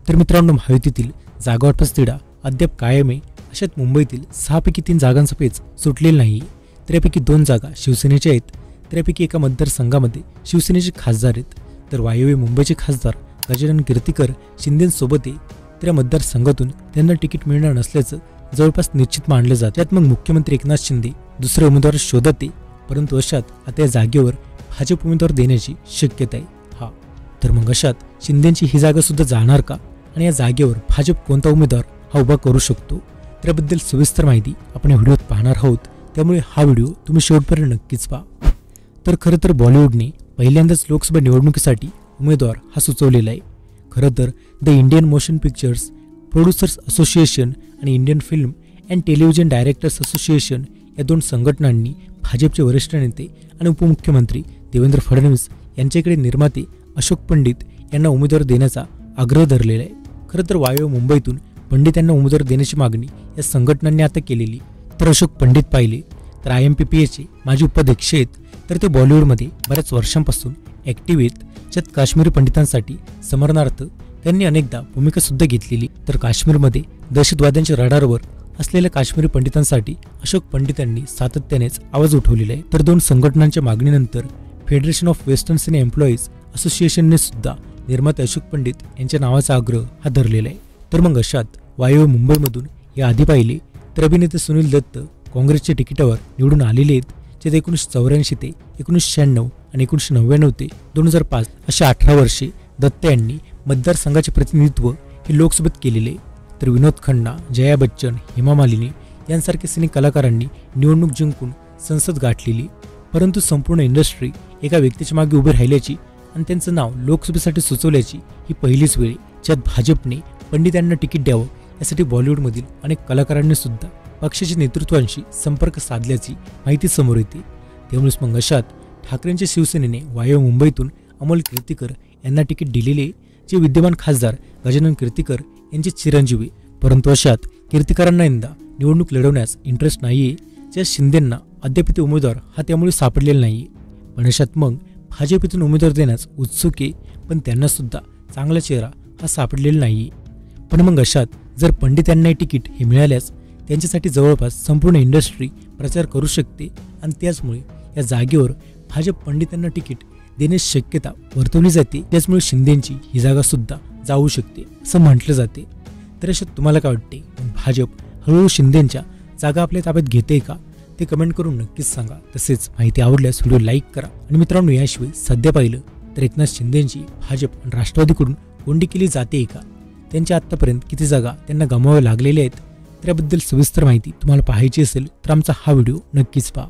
तर मित्रांनो, महायुतीतील जागा वाटपाचा तिढा अद्याप कायम आहे. अशात मुंबईतील 6 पैकी 3 जागांचा पेच सुटलेला नाही. तर यापैकी 2 जागा शिवसेनेच्या आहेत. तर यापैकी एका मतदारसंघामध्ये शिवसेनेचे खासदार आहेत. तर वायव्य मुंबईचे खासदार गजानन कीर्तिकर शिंदेंसोबत आहे. तर या मतदारसंघातून त्यांना तिकीट मिळणार नसल्याचं जवळपास निश्चित मानलं जातं. त्यात मग मुख्यमंत्री एकनाथ शिंदे दुसरे उमेदवार शोधत आहे. परंतु अशात आता या जागेवर भाजप उमेदवार देण्याची शक्यता आहे. तर मग अशात शिंदेंची ही जागा सुद्धा जाणार का, आणि या जागेवर भाजप कोणता उमेदवार हा उभा करू शकतो, त्याबद्दल सविस्तर माहिती आपण या व्हिडिओत पाहणार आहोत. त्यामुळे हा व्हिडिओ तुम्ही शेवटपर्यंत नक्कीच पहा. तर खरं तर बॉलिवूडने पहिल्यांदाच लोकसभा निवडणुकीसाठी उमेदवार हा सुचवलेला आहे. खरं तर the Indian motion pictures producers association आणि Indian film and television directors association या 2 संघटनांनी भाजपचे वरिष्ठ नेते आणि उपमुख्यमंत्री देवेंद्र फडणवीस यांच्याकडे निर्माते अशोक पंडित यांना उमेदवार देण्याचा आग्रह धरलेला आहे. खरं तर वायव्य मुंबईतून पंडित यांना उमेदवार देण्याची मागणी या संघटनांनी आता केलेली. तर अशोक पंडित पाहिले तर IMPPAचे माजी उपाध्यक्ष आहेत. तर ते बॉलिवूडमध्ये बऱ्याच वर्षांपासून ॲक्टिव्ह आहेत. ज्यात काश्मीरी पंडितांसाठी समरणार्थ त्यांनी अनेकदा भूमिका सुद्धा घेतलेली. तर काश्मीरमध्ये दहशतवाद्यांच्या रडारवर असलेल्या काश्मीरी पंडितांसाठी अशोक पंडितांनी सातत्यानेच आवाज उठवलेला आहे. तर 2 संघटनांच्या मागणीनंतर federation of western cine employees असोसिएशनने सुद्धा निर्माते अशोक पंडित यांच्या नावाचा आग्रह हा धरलेला आहे. तर मग अशात वायव्य मुंबईमधून या आधी पाहिले तर अभिनेते सुनील दत्त काँग्रेसच्या तिकिटावर निवडून आलेले आहेत. ज्यात 1984 ते 1996 आणि 1999 ते 2005 अशा 18 वर्षे दत्त यांनी मतदारसंघाचे प्रतिनिधित्व हे लोकसभेत केलेले. तर विनोद खन्ना, जया बच्चन, हेमा मालिनी यांसारख्या सिने कलाकारांनी निवडणूक जिंकून संसद गाठलेली. परंतु संपूर्ण इंडस्ट्री एका व्यक्तीच्या मागे उभे राहिल्याची आणि त्यांचं नाव लोकसभेसाठी सुचवल्याची ही पहिलीच वेळ, ज्यात भाजपने पंडित यांना तिकीट द्यावं यासाठी बॉलिवूडमधील अनेक कलाकारांनी सुद्धा पक्षाच्या नेतृत्वांशी संपर्क साधल्याची माहिती समोर येते. त्यामुळेच मग अशात ठाकरेंच्या शिवसेनेने वायव्य मुंबईतून अमोल कीर्तिकर यांना तिकीट दिलेले, जे विद्यमान खासदार गजानन कीर्तिकर यांचे चिरंजीवी. परंतु अशात कीर्तिकरांना यंदा निवडणूक लढवण्यास इंटरेस्ट नाहीये, ज्या शिंदेंना अद्याप ते उमेदवार हा त्यामुळे सापडलेला नाहीये. पण अशात मग भाजपतून उमेदवार देण्यास उत्सुक आहे, पण त्यांना सुद्धा चांगला चेहरा हा सापडलेला नाहीये. पण मग अशात जर पंडित यांना तिकीट हे मिळाल्यास त्यांच्यासाठी जवळपास संपूर्ण इंडस्ट्री प्रचार करू शकते आणि त्याचमुळे या जागेवर भाजप पंडित यांना तिकीट देण्याची शक्यता वर्तवली जाते. त्याचमुळे शिंदेंची ही जागा सुद्धा जाऊ शकते असं म्हटलं जाते. तर अशात तुम्हाला काय वाटते, भाजप हळूहळू शिंदेंच्या जागा आपल्या ताब्यात घेते का, ते कमेंट करून नक्कीच सांगा. तसेच माहिती आवडल्यास व्हिडिओ लाईक करा. आणि मित्रांनो, याशिवाय सध्या पाहिलं तर एकनाथ शिंदेंची भाजप आणि राष्ट्रवादीकडून कोंडी केली जाते का, त्यांच्या आत्तापर्यंत किती जागा त्यांना गमवाव्या लागलेल्या आहेत, त्याबद्दल सविस्तर माहिती तुम्हाला पाहायची असेल तर आमचा हा व्हिडिओ नक्कीच पहा.